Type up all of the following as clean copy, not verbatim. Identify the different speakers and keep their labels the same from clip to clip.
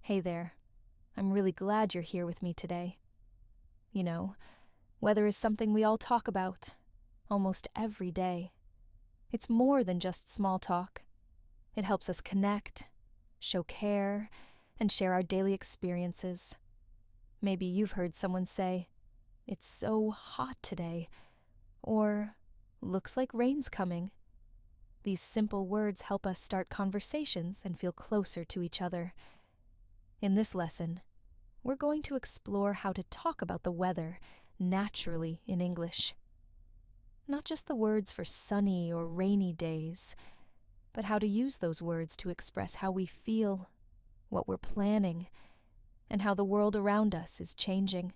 Speaker 1: Hey there. I'm really glad you're here with me today. You know, weather is something we all talk about, almost every day. It's more than just small talk. It helps us connect, show care, and share our daily experiences. Maybe you've heard someone say, "It's so hot today," or "Looks like rain's coming." These simple words help us start conversations and feel closer to each other. In this lesson, we're going to explore how to talk about the weather naturally in English. Not just the words for sunny or rainy days, but how to use those words to express how we feel, what we're planning, and how the world around us is changing.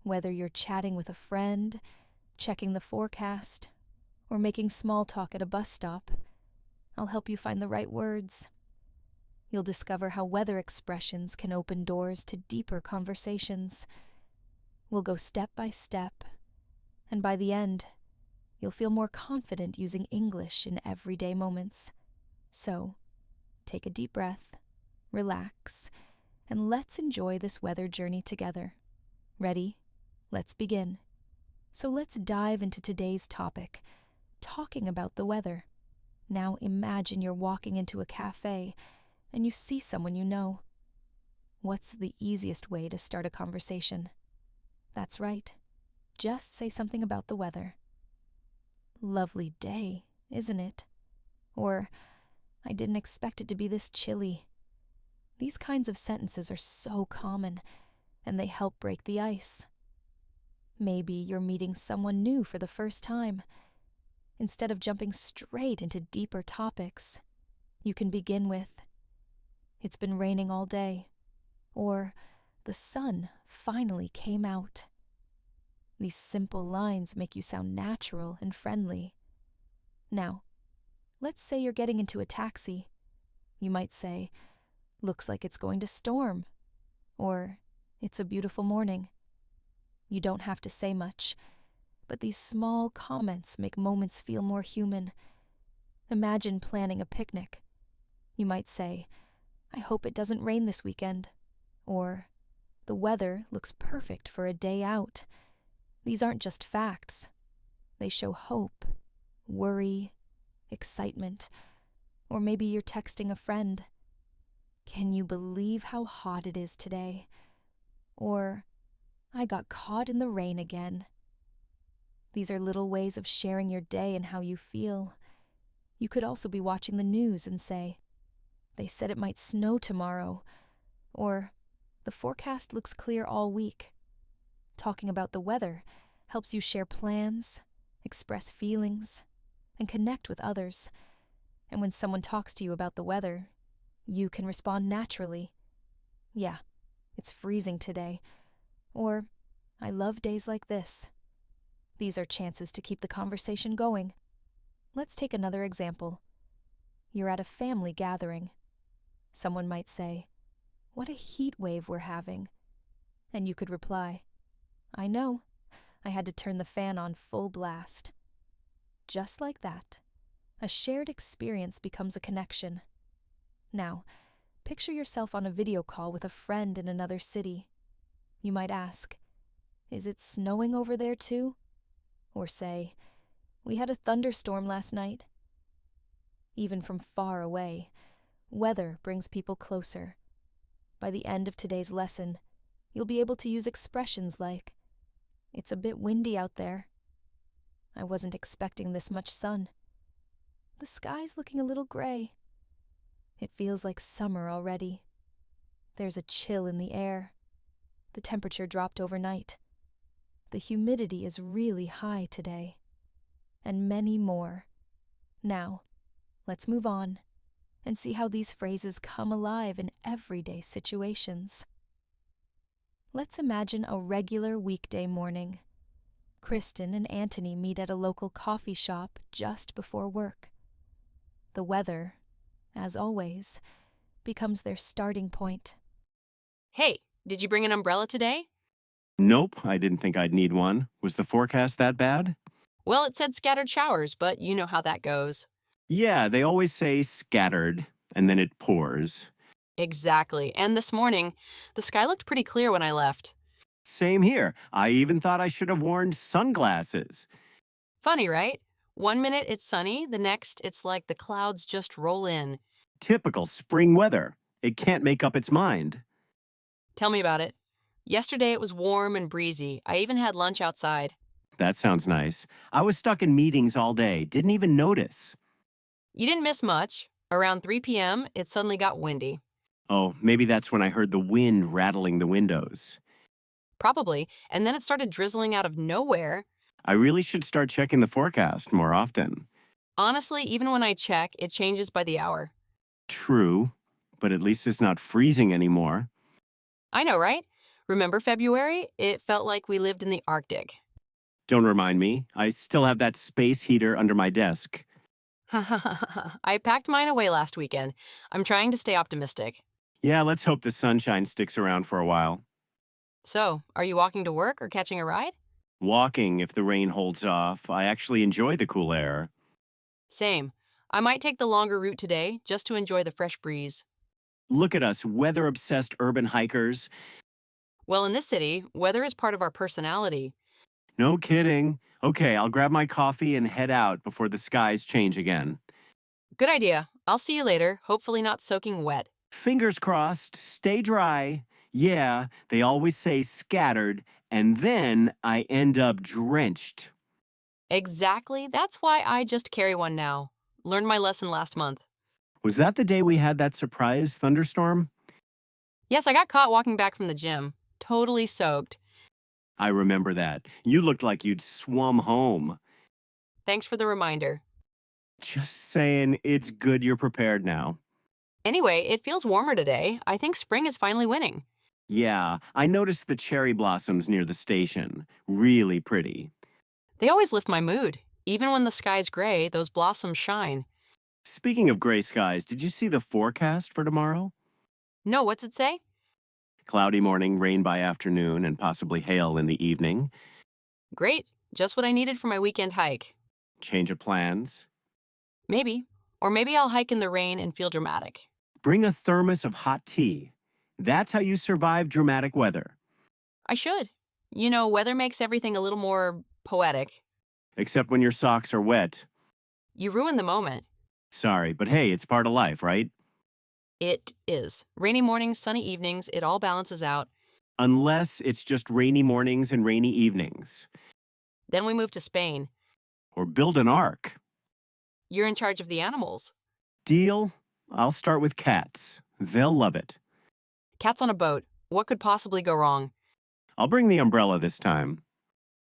Speaker 1: Whether you're chatting with a friend, checking the forecast, or making small talk at a bus stop, I'll help you find the right words. You'll discover how weather expressions can open doors to deeper conversations. We'll go step by step, and by the end, you'll feel more confident using English in everyday moments. So, take a deep breath, relax, and let's enjoy this weather journey together. Ready? Let's begin. So let's dive into today's topic, talking about the weather. Now imagine you're walking into a cafe and you see someone you know. What's the easiest way to start a conversation? That's right. Just say something about the weather. Lovely day, isn't it? Or, I didn't expect it to be this chilly. These kinds of sentences are so common, and they help break the ice. Maybe you're meeting someone new for the first time. Instead of jumping straight into deeper topics, you can begin with, "It's been raining all day," or "The sun finally came out." These simple lines make you sound natural and friendly. Now, let's say you're getting into a taxi. You might say, "Looks like it's going to storm," or "It's a beautiful morning." You don't have to say much, but these small comments make moments feel more human. Imagine planning a picnic. You might say, "I hope it doesn't rain this weekend," or "The weather looks perfect for a day out." These aren't just facts. They show hope, worry, excitement, or maybe you're texting a friend. "Can you believe how hot it is today?" Or, "I got caught in the rain again." These are little ways of sharing your day and how you feel. You could also be watching the news and say, "They said it might snow tomorrow," or "The forecast looks clear all week." Talking about the weather helps you share plans, express feelings, and connect with others. And when someone talks to you about the weather, you can respond naturally. "Yeah, it's freezing today," or "I love days like this." These are chances to keep the conversation going. Let's take another example. You're at a family gathering. Someone might say, "What a heat wave we're having." And you could reply, "I know. I had to turn the fan on full blast." Just like that, a shared experience becomes a connection. Now, picture yourself on a video call with a friend in another city. You might ask, "Is it snowing over there too?" Or say, "We had a thunderstorm last night." Even from far away, weather brings people closer. By the end of today's lesson, you'll be able to use expressions like, "It's a bit windy out there." "I wasn't expecting this much sun." "The sky's looking a little gray." "It feels like summer already." "There's a chill in the air." "The temperature dropped overnight." "The humidity is really high today." And many more. Now, let's move on and see how these phrases come alive in everyday situations. Let's imagine a regular weekday morning. Kristen and Anthony meet at a local coffee shop just before work. The weather, as always, becomes their starting point.
Speaker 2: Hey, did you bring an umbrella today?
Speaker 3: Nope, I didn't think I'd need one. Was the forecast that bad?
Speaker 2: Well, it said scattered showers, but you know how that goes.
Speaker 3: Yeah, they always say scattered, and then it pours.
Speaker 2: Exactly. And this morning, the sky looked pretty clear when I left.
Speaker 3: Same here. I even thought I should have worn sunglasses.
Speaker 2: Funny, right? One minute it's sunny, the next it's like the clouds just roll in.
Speaker 3: Typical spring weather. It can't make up its mind.
Speaker 2: Tell me about it. Yesterday it was warm and breezy. I even had lunch outside.
Speaker 3: That sounds nice. I was stuck in meetings all day, didn't even notice.
Speaker 2: You didn't miss much. Around 3 p.m., it suddenly got windy.
Speaker 3: Oh, maybe that's when I heard the wind rattling the windows.
Speaker 2: Probably. And then it started drizzling out of nowhere.
Speaker 3: I really should start checking the forecast more often.
Speaker 2: Honestly, even when I check, it changes by the hour.
Speaker 3: True, but at least it's not freezing anymore.
Speaker 2: I know, right? Remember February? It felt like we lived in the Arctic.
Speaker 3: Don't remind me. I still have that space heater under my desk.
Speaker 2: I packed mine away last weekend. I'm trying to stay optimistic.
Speaker 3: Yeah, let's hope the sunshine sticks around for a while.
Speaker 2: So, are you walking to work or catching a ride?
Speaker 3: Walking if the rain holds off. I actually enjoy the cool air.
Speaker 2: Same. I might take the longer route today just to enjoy the fresh breeze.
Speaker 3: Look at us, weather-obsessed urban hikers.
Speaker 2: Well, in this city, weather is part of our personality.
Speaker 3: No kidding. Okay, I'll grab my coffee and head out before the skies change again.
Speaker 2: Good idea. I'll see you later, hopefully not soaking wet.
Speaker 3: Fingers crossed, stay dry. Yeah, they always say scattered, and then I end up drenched.
Speaker 2: Exactly. That's why I just carry one now. Learned my lesson last month.
Speaker 3: Was that the day we had that surprise thunderstorm?
Speaker 2: Yes, I got caught walking back from the gym. Totally soaked.
Speaker 3: I remember that. You looked like you'd swum home.
Speaker 2: Thanks for the reminder.
Speaker 3: Just saying, it's good you're prepared now.
Speaker 2: Anyway, it feels warmer today. I think spring is finally winning.
Speaker 3: Yeah, I noticed the cherry blossoms near the station. Really pretty.
Speaker 2: They always lift my mood. Even when the sky's gray, those blossoms shine.
Speaker 3: Speaking of gray skies, did you see the forecast for tomorrow?
Speaker 2: No, what's it say?
Speaker 3: Cloudy morning, rain by afternoon, and possibly hail in the evening.
Speaker 2: Great. Just what I needed for my weekend hike.
Speaker 3: Change of plans.
Speaker 2: Maybe. Or maybe I'll hike in the rain and feel dramatic.
Speaker 3: Bring a thermos of hot tea. That's how you survive dramatic weather.
Speaker 2: I should. You know, weather makes everything a little more poetic.
Speaker 3: Except when your socks are wet.
Speaker 2: You ruin the moment.
Speaker 3: Sorry, but hey, it's part of life, right?
Speaker 2: It is. Rainy mornings, sunny evenings, it all balances out.
Speaker 3: Unless it's just rainy mornings and rainy evenings.
Speaker 2: Then we move to Spain.
Speaker 3: Or build an ark.
Speaker 2: You're in charge of the animals.
Speaker 3: Deal? I'll start with cats. They'll love it.
Speaker 2: Cats on a boat. What could possibly go wrong?
Speaker 3: I'll bring the umbrella this time.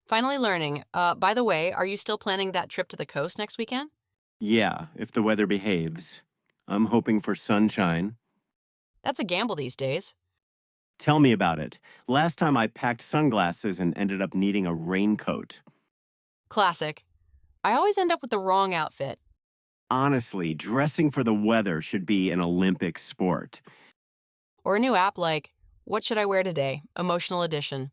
Speaker 2: Finally learning. By the way, are you still planning that trip to the coast next weekend?
Speaker 3: Yeah, if the weather behaves. I'm hoping for sunshine.
Speaker 2: That's a gamble these days.
Speaker 3: Tell me about it. Last time I packed sunglasses and ended up needing a raincoat.
Speaker 2: Classic. I always end up with the wrong outfit.
Speaker 3: Honestly, dressing for the weather should be an Olympic sport.
Speaker 2: Or a new app like, what should I wear today? Emotional edition.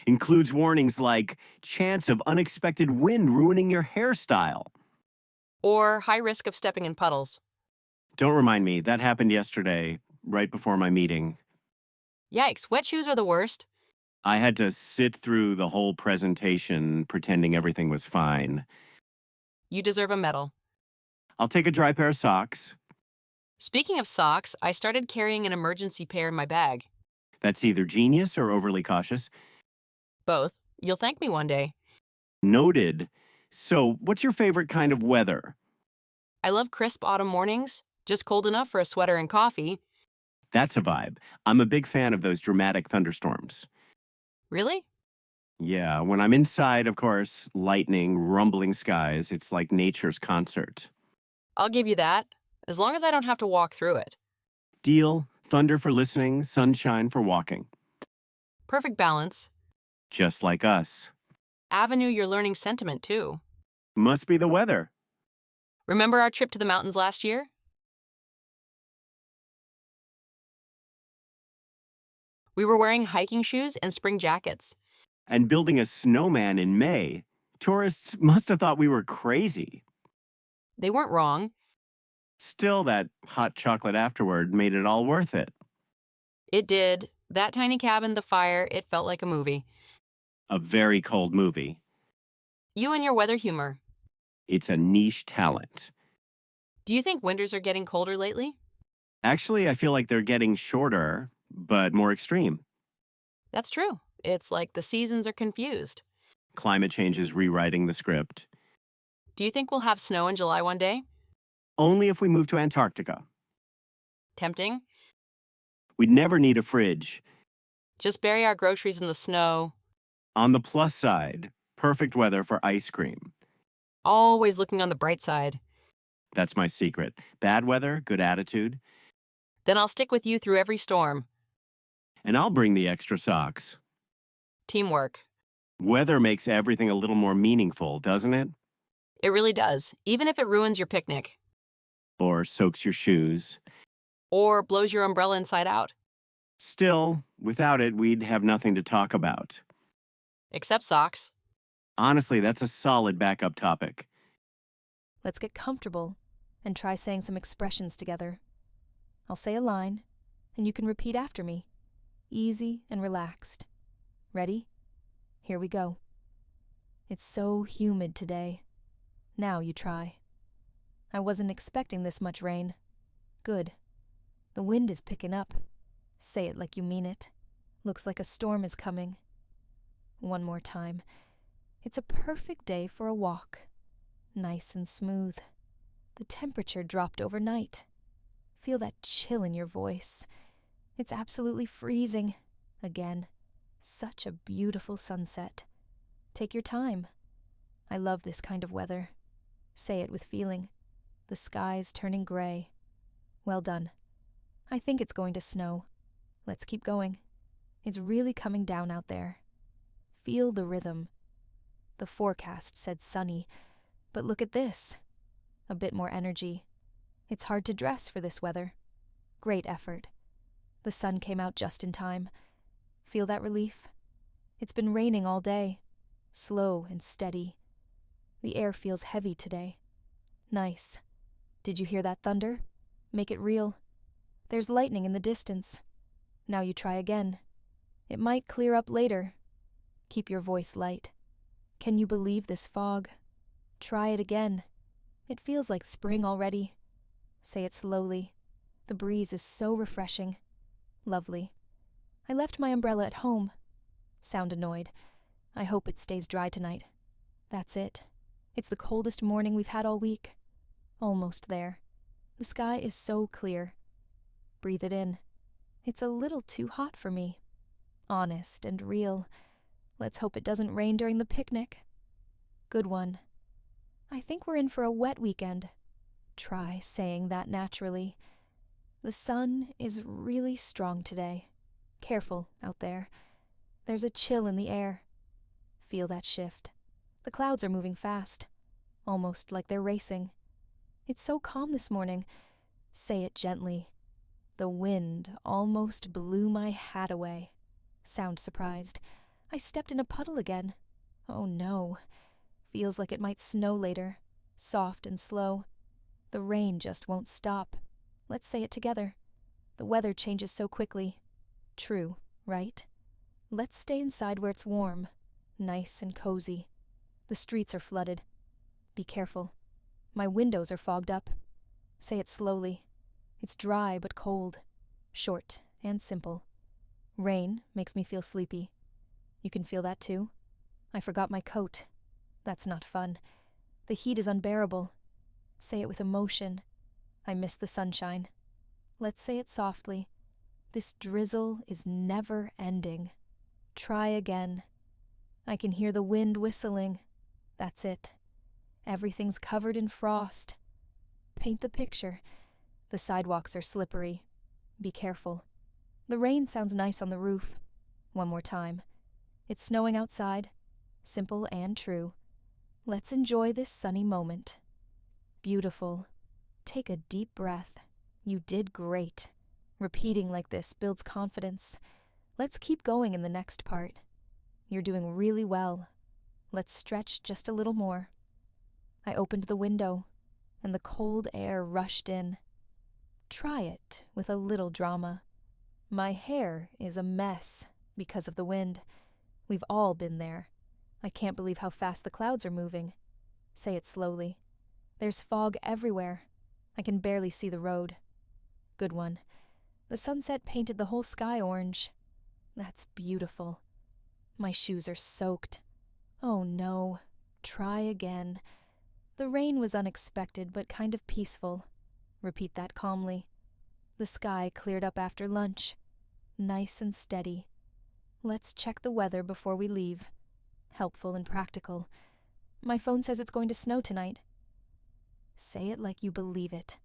Speaker 3: Includes warnings like chance of unexpected wind ruining your hairstyle.
Speaker 2: Or high risk of stepping in puddles.
Speaker 3: Don't remind me, that happened yesterday, right before my meeting.
Speaker 2: Yikes, wet shoes are the worst.
Speaker 3: I had to sit through the whole presentation pretending everything was fine.
Speaker 2: You deserve a medal.
Speaker 3: I'll take a dry pair of socks.
Speaker 2: Speaking of socks, I started carrying an emergency pair in my bag.
Speaker 3: That's either genius or overly cautious.
Speaker 2: Both. You'll thank me one day.
Speaker 3: Noted. So, what's your favorite kind of weather?
Speaker 2: I love crisp autumn mornings, just cold enough for a sweater and coffee.
Speaker 3: That's a vibe. I'm a big fan of those dramatic thunderstorms.
Speaker 2: Really?
Speaker 3: Yeah, when I'm inside, of course, lightning, rumbling skies, it's like nature's concert.
Speaker 2: I'll give you that, as long as I don't have to walk through it.
Speaker 3: Deal, thunder for listening, sunshine for walking.
Speaker 2: Perfect balance.
Speaker 3: Just like us.
Speaker 2: Avenue, you're learning sentiment too.
Speaker 3: Must be the weather.
Speaker 2: Remember our trip to the mountains last year? We were wearing hiking shoes and spring jackets.
Speaker 3: And building a snowman in May. Tourists must have thought we were crazy.
Speaker 2: They weren't wrong.
Speaker 3: Still, that hot chocolate afterward made it all worth it.
Speaker 2: It did. That tiny cabin, the fire, it felt like a movie.
Speaker 3: A very cold movie.
Speaker 2: You and your weather humor.
Speaker 3: It's a niche talent.
Speaker 2: Do you think winters are getting colder lately?
Speaker 3: Actually, I feel like they're getting shorter, but more extreme.
Speaker 2: That's true. It's like the seasons are confused.
Speaker 3: Climate change is rewriting the script.
Speaker 2: Do you think we'll have snow in July one day?
Speaker 3: Only if we move to Antarctica.
Speaker 2: Tempting?
Speaker 3: We'd never need a fridge.
Speaker 2: Just bury our groceries in the snow.
Speaker 3: On the plus side, perfect weather for ice cream.
Speaker 2: Always looking on the bright side.
Speaker 3: That's my secret. Bad weather, good attitude.
Speaker 2: Then I'll stick with you through every storm.
Speaker 3: And I'll bring the extra socks.
Speaker 2: Teamwork.
Speaker 3: Weather makes everything a little more meaningful, doesn't it?
Speaker 2: It really does, even if it ruins your picnic.
Speaker 3: Or soaks your shoes.
Speaker 2: Or blows your umbrella inside out.
Speaker 3: Still, without it, we'd have nothing to talk about.
Speaker 2: Except socks.
Speaker 3: Honestly, that's a solid backup topic.
Speaker 1: Let's get comfortable and try saying some expressions together. I'll say a line, and you can repeat after me. Easy and relaxed. Ready? Here we go. It's so humid today. Now you try. I wasn't expecting this much rain. Good. The wind is picking up. Say it like you mean it. Looks like a storm is coming. One more time. It's a perfect day for a walk. Nice and smooth. The temperature dropped overnight. Feel that chill in your voice. It's absolutely freezing. Again, such a beautiful sunset. Take your time. I love this kind of weather. Say it with feeling. The sky's turning gray. Well done. I think it's going to snow. Let's keep going. It's really coming down out there. Feel the rhythm. The forecast said sunny, but look at this. A bit more energy. It's hard to dress for this weather. Great effort. The sun came out just in time. Feel that relief? It's been raining all day. Slow and steady. The air feels heavy today. Nice. Did you hear that thunder? Make it real. There's lightning in the distance. Now you try again. It might clear up later. Keep your voice light. Can you believe this fog? Try it again. It feels like spring already. Say it slowly. The breeze is so refreshing. Lovely. I left my umbrella at home. Sound annoyed. I hope it stays dry tonight. That's it. It's the coldest morning we've had all week. Almost there. The sky is so clear. Breathe it in. It's a little too hot for me. Honest and real. Let's hope it doesn't rain during the picnic. Good one. I think we're in for a wet weekend. Try saying that naturally. The sun is really strong today. Careful out there. There's a chill in the air. Feel that shift. The clouds are moving fast, almost like they're racing. It's so calm this morning. Say it gently. The wind almost blew my hat away. Sound surprised. I stepped in a puddle again. Oh no. Feels like it might snow later. Soft and slow. The rain just won't stop. Let's say it together. The weather changes so quickly. True, right? Let's stay inside where it's warm. Nice and cozy. The streets are flooded. Be careful. My windows are fogged up. Say it slowly. It's dry but cold. Short and simple. Rain makes me feel sleepy. You can feel that too? I forgot my coat. That's not fun. The heat is unbearable. Say it with emotion. I miss the sunshine. Let's say it softly. This drizzle is never ending. Try again. I can hear the wind whistling. That's it. Everything's covered in frost. Paint the picture. The sidewalks are slippery. Be careful. The rain sounds nice on the roof. One more time. It's snowing outside. Simple and true. Let's enjoy this sunny moment. Beautiful. Take a deep breath. You did great. Repeating like this builds confidence. Let's keep going in the next part. You're doing really well. Let's stretch just a little more. I opened the window. and the cold air rushed in. Try it with a little drama. My hair is a mess because of the wind. We've all been there. I can't believe how fast the clouds are moving. Say it slowly. There's fog everywhere. I can barely see the road. Good one. The sunset painted the whole sky orange. That's beautiful. My shoes are soaked. Oh no. Try again. The rain was unexpected but kind of peaceful. Repeat that calmly. The sky cleared up after lunch. Nice and steady. Let's check the weather before we leave. Helpful and practical. My phone says it's going to snow tonight. Say it like you believe it.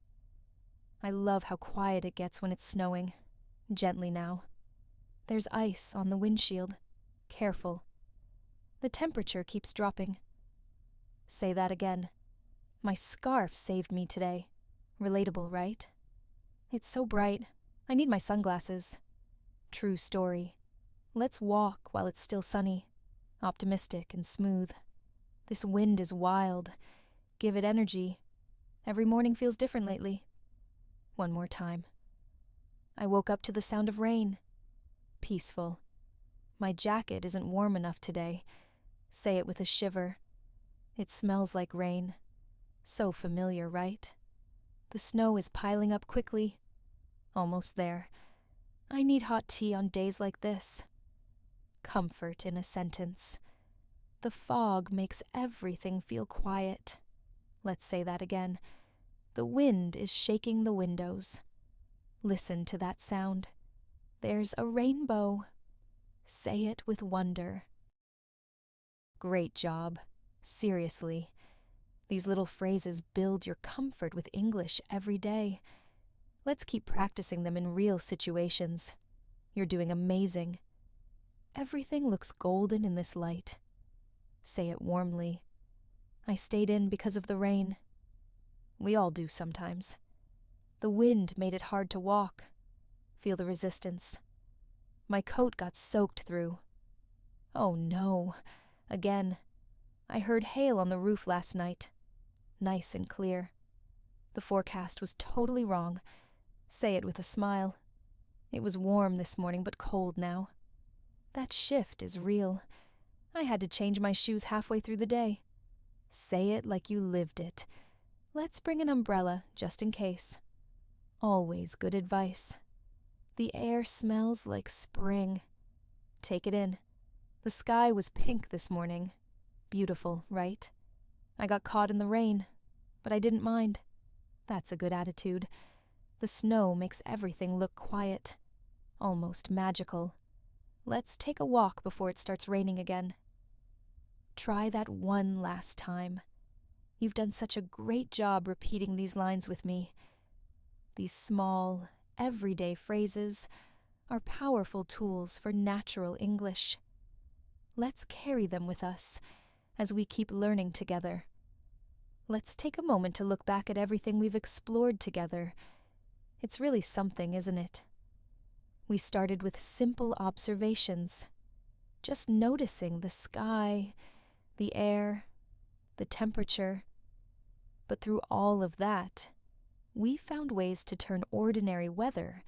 Speaker 1: I love how quiet it gets when it's snowing. Gently now. There's ice on the windshield. Careful. The temperature keeps dropping. Say that again. My scarf saved me today. Relatable, right? It's so bright. I need my sunglasses. True story. Let's walk while it's still sunny. Optimistic and smooth. This wind is wild. Give it energy. Every morning feels different lately. One more time. I woke up to the sound of rain. Peaceful. My jacket isn't warm enough today. Say it with a shiver. It smells like rain. So familiar, right? The snow is piling up quickly. Almost there. I need hot tea on days like this. Comfort in a sentence. The fog makes everything feel quiet. Let's say that again. The wind is shaking the windows. Listen to that sound. There's a rainbow. Say it with wonder. Great job. Seriously. These little phrases build your comfort with English every day. Let's keep practicing them in real situations. You're doing amazing. Everything looks golden in this light. Say it warmly. I stayed in because of the rain. We all do sometimes. The wind made it hard to walk. Feel the resistance. My coat got soaked through. Oh no. Again. I heard hail on the roof last night. Nice and clear. The forecast was totally wrong. Say it with a smile. It was warm this morning but cold now. That shift is real. I had to change my shoes halfway through the day. Say it like you lived it. Let's bring an umbrella, just in case. Always good advice. The air smells like spring. Take it in. The sky was pink this morning. Beautiful, right? I got caught in the rain, but I didn't mind. That's a good attitude. The snow makes everything look quiet. Almost magical. Let's take a walk before it starts raining again. Try that one last time. You've done such a great job repeating these lines with me. These small, everyday phrases are powerful tools for natural English. Let's carry them with us as we keep learning together. Let's take a moment to look back at everything we've explored together. It's really something, isn't it? We started with simple observations, just noticing the sky, the air, the temperature. But through all of that, we found ways to turn ordinary weather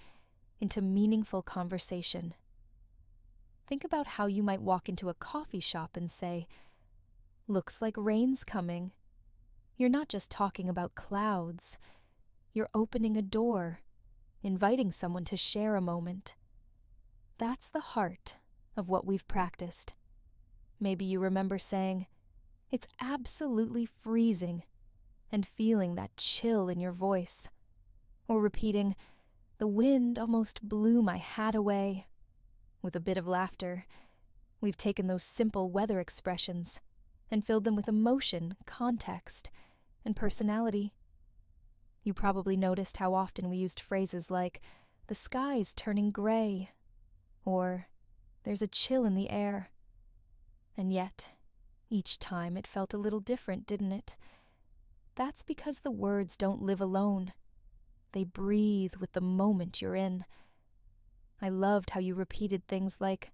Speaker 1: into meaningful conversation. Think about how you might walk into a coffee shop and say, "Looks like rain's coming." You're not just talking about clouds. You're opening a door, inviting someone to share a moment. That's the heart of what we've practiced. Maybe you remember saying, "It's absolutely freezing," and feeling that chill in your voice. Or repeating, "The wind almost blew my hat away," with a bit of laughter. We've taken those simple weather expressions and filled them with emotion, context, and personality. You probably noticed how often we used phrases like, "The sky's turning gray," or "There's a chill in the air." And yet, each time it felt a little different, didn't it? That's because the words don't live alone. They breathe with the moment you're in. I loved how you repeated things like,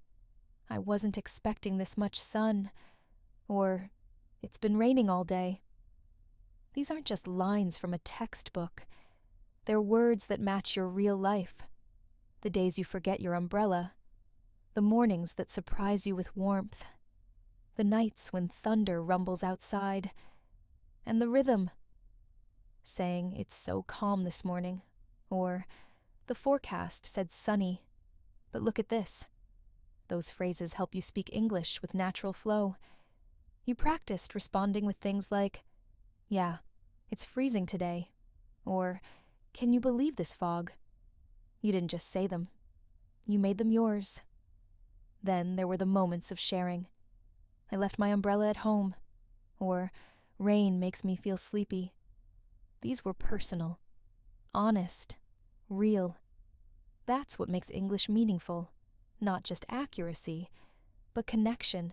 Speaker 1: "I wasn't expecting this much sun," or "It's been raining all day." These aren't just lines from a textbook. They're words that match your real life. The days you forget your umbrella, the mornings that surprise you with warmth, the nights when thunder rumbles outside, and the rhythm. Saying, "It's so calm this morning," or "The forecast said sunny, but look at this." Those phrases help you speak English with natural flow. You practiced responding with things like, "Yeah, it's freezing today," or "Can you believe this fog?" You didn't just say them. You made them yours. Then there were the moments of sharing. "I left my umbrella at home," or "Rain makes me feel sleepy." These were personal, honest, real. That's what makes English meaningful, not just accuracy, but connection.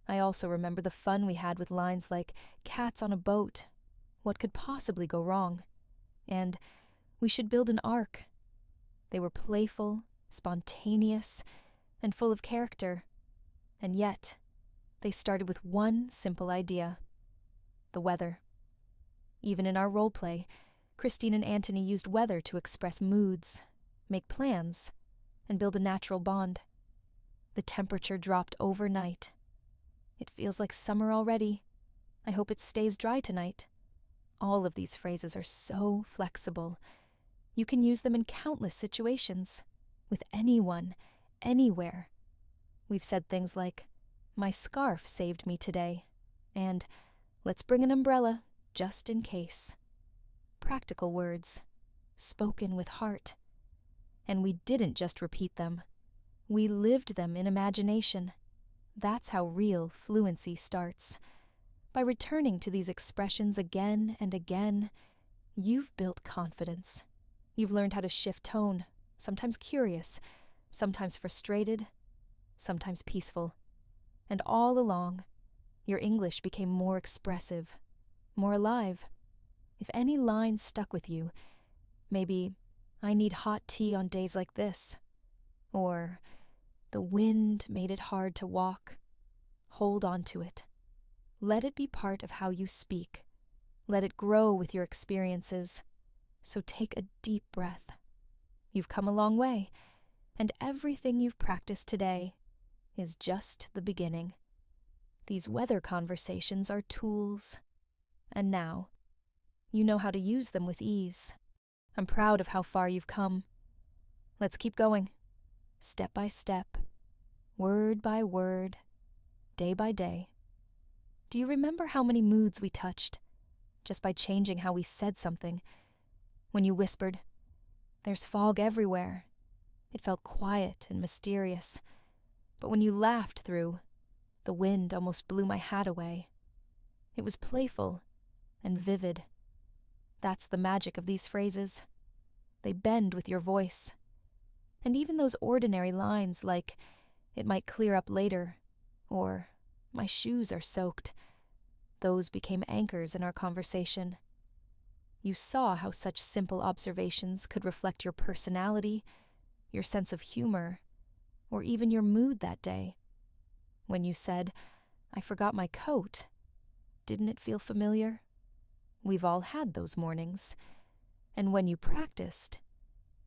Speaker 1: I also remember the fun we had with lines like "Cats on a boat," "What could possibly go wrong?" and "We should build an ark." They were playful, spontaneous, and full of character. And yet, they started with one simple idea: the weather. Even in our roleplay, Christine and Anthony used weather to express moods, make plans, and build a natural bond. The temperature dropped overnight. "It feels like summer already. I hope it stays dry tonight." All of these phrases are so flexible. You can use them in countless situations, with anyone, anywhere. We've said things like, "My scarf saved me today," and "Let's bring an umbrella, just in case." Practical words, spoken with heart. And we didn't just repeat them. We lived them in imagination. That's how real fluency starts. By returning to these expressions again and again, you've built confidence. You've learned how to shift tone, sometimes curious, sometimes frustrated, sometimes peaceful. And all along, your English became more expressive, more alive. If any line stuck with you, maybe, "I need hot tea on days like this," or "The wind made it hard to walk," hold on to it. Let it be part of how you speak. Let it grow with your experiences. So take a deep breath. You've come a long way, and everything you've practiced today is just the beginning. These weather conversations are tools. And now, you know how to use them with ease. I'm proud of how far you've come. Let's keep going, step by step, word by word, day by day. Do you remember how many moods we touched, just by changing how we said something? When you whispered, "There's fog everywhere," it felt quiet and mysterious. But when you laughed through, "The wind almost blew my hat away," it was playful and vivid. That's the magic of these phrases. They bend with your voice. And even those ordinary lines like, "It might clear up later," or "My shoes are soaked," those became anchors in our conversation. You saw how such simple observations could reflect your personality, your sense of humor, or even your mood that day. When you said, "I forgot my coat," didn't it feel familiar? We've all had those mornings. And when you practiced,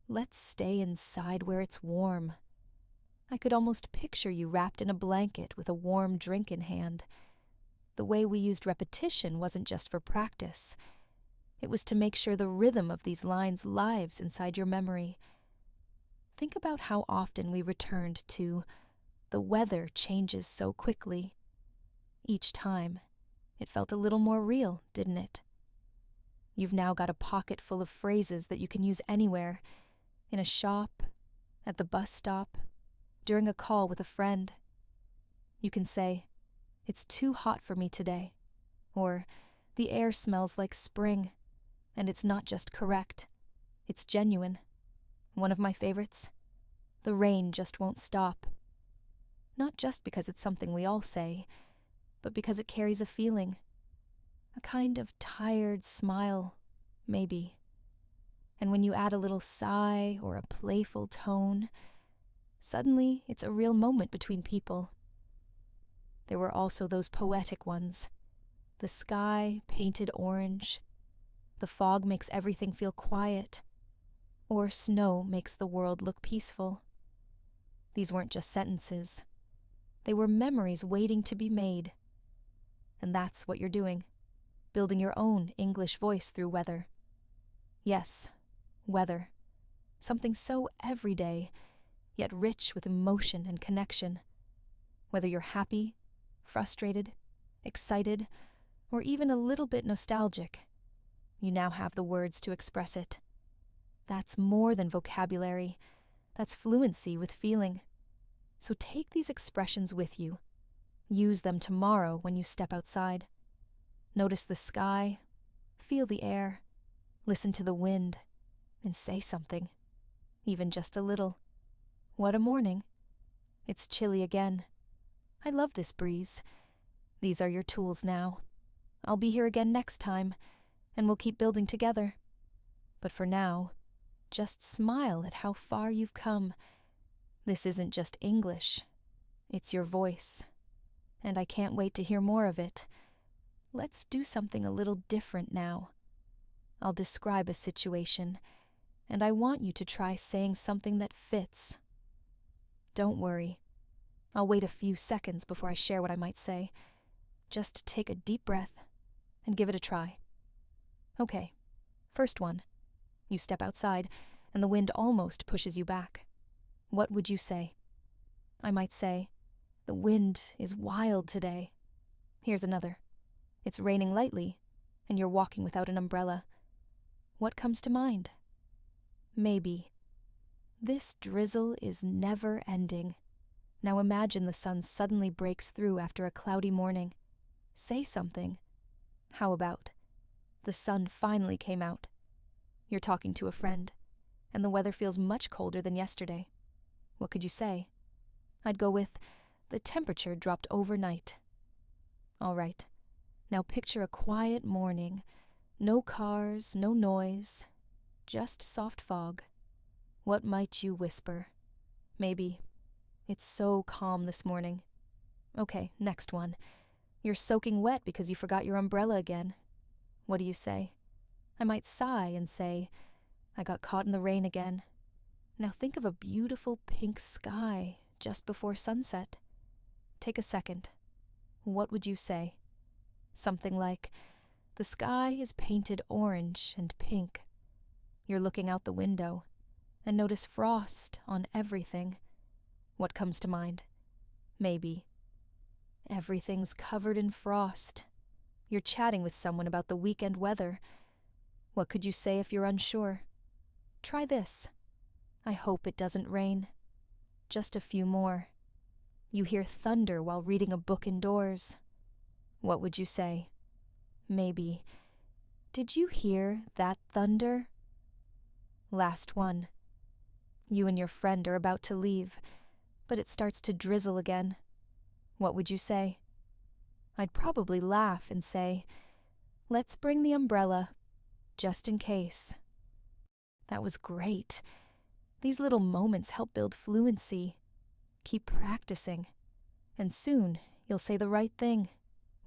Speaker 1: "Let's stay inside where it's warm," I could almost picture you wrapped in a blanket with a warm drink in hand. The way we used repetition wasn't just for practice. It was to make sure the rhythm of these lines lives inside your memory. Think about how often we returned to, "The weather changes so quickly." Each time, it felt a little more real, didn't it? You've now got a pocket full of phrases that you can use anywhere, in a shop, at the bus stop, during a call with a friend. You can say, "It's too hot for me today," or "The air smells like spring," and it's not just correct, it's genuine. One of my favorites, "The rain just won't stop." Not just because it's something we all say, but because it carries a feeling. A kind of tired smile, maybe. And when you add a little sigh or a playful tone, suddenly it's a real moment between people. There were also those poetic ones. The sky painted orange. The fog makes everything feel quiet. Or snow makes the world look peaceful. These weren't just sentences. They were memories waiting to be made. And that's what you're doing, building your own English voice through weather. Yes, weather. Something so everyday, yet rich with emotion and connection. Whether you're happy, frustrated, excited, or even a little bit nostalgic, you now have the words to express it. That's more than vocabulary. That's fluency with feeling. So take these expressions with you. Use them tomorrow when you step outside. Notice the sky, feel the air, listen to the wind, and say something, even just a little. What a morning. It's chilly again. I love this breeze. These are your tools now. I'll be here again next time, and we'll keep building together. But for now, just smile at how far you've come. This isn't just English. It's your voice. And I can't wait to hear more of it. Let's do something a little different now. I'll describe a situation, and I want you to try saying something that fits. Don't worry. I'll wait a few seconds before I share what I might say. Just take a deep breath and give it a try. Okay, first one. You step outside, and the wind almost pushes you back. What would you say? I might say, the wind is wild today. Here's another. It's raining lightly, and you're walking without an umbrella. What comes to mind? Maybe. This drizzle is never ending. Now imagine the sun suddenly breaks through after a cloudy morning. Say something. How about, the sun finally came out. You're talking to a friend, and the weather feels much colder than yesterday. What could you say? I'd go with, the temperature dropped overnight. All right. Now picture a quiet morning. No cars, no noise, just soft fog. What might you whisper? Maybe, it's so calm this morning. Okay, next one. You're soaking wet because you forgot your umbrella again. What do you say? I might sigh and say, I got caught in the rain again. Now think of a beautiful pink sky just before sunset. Take a second. What would you say? Something like, the sky is painted orange and pink. You're looking out the window and notice frost on everything. What comes to mind? Maybe. Everything's covered in frost. You're chatting with someone about the weekend weather. What could you say if you're unsure? Try this. I hope it doesn't rain. Just a few more. You hear thunder while reading a book indoors. What would you say? Maybe, did you hear that thunder? Last one. You and your friend are about to leave, but it starts to drizzle again. What would you say? I'd probably laugh and say, let's bring the umbrella, just in case. That was great. These little moments help build fluency. Keep practicing, and soon you'll say the right thing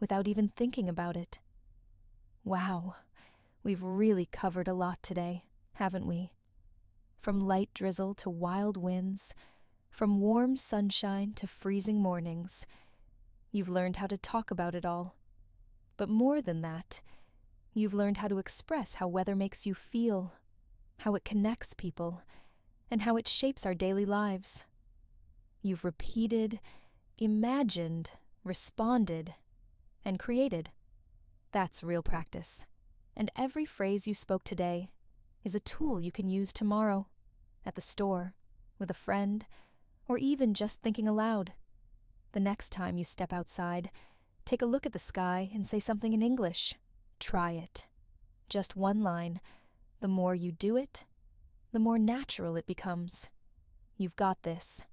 Speaker 1: without even thinking about it. Wow, we've really covered a lot today, haven't we? From light drizzle to wild winds, from warm sunshine to freezing mornings. You've learned how to talk about it all. But more than that, you've learned how to express how weather makes you feel, how it connects people, and how it shapes our daily lives. You've repeated, imagined, responded, and created. That's real practice. And every phrase you spoke today is a tool you can use tomorrow, at the store, with a friend, or even just thinking aloud. The next time you step outside, take a look at the sky and say something in English. Try it. Just one line. The more you do it, the more natural it becomes. You've got this.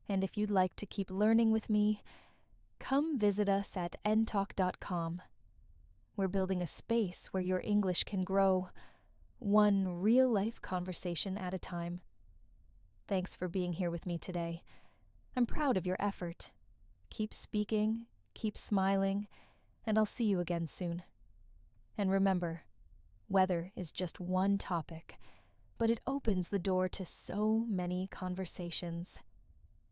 Speaker 1: And if you'd like to keep learning with me, come visit us at ntalk.com. We're building a space where your English can grow, one real-life conversation at a time. Thanks for being here with me today. I'm proud of your effort. Keep speaking, keep smiling, and I'll see you again soon. And remember, weather is just one topic, but it opens the door to so many conversations.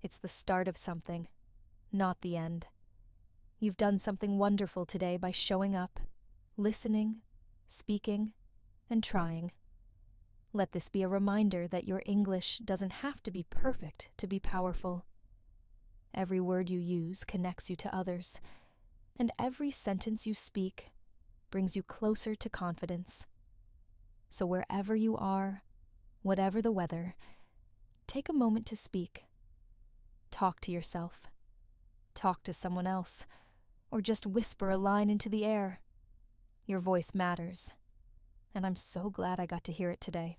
Speaker 1: It's the start of something, not the end. You've done something wonderful today by showing up, listening, speaking, and trying. Let this be a reminder that your English doesn't have to be perfect to be powerful. Every word you use connects you to others, and every sentence you speak brings you closer to confidence. So wherever you are, whatever the weather, take a moment to speak. Talk to yourself. Talk to someone else, or just whisper a line into the air. Your voice matters, and I'm so glad I got to hear it today.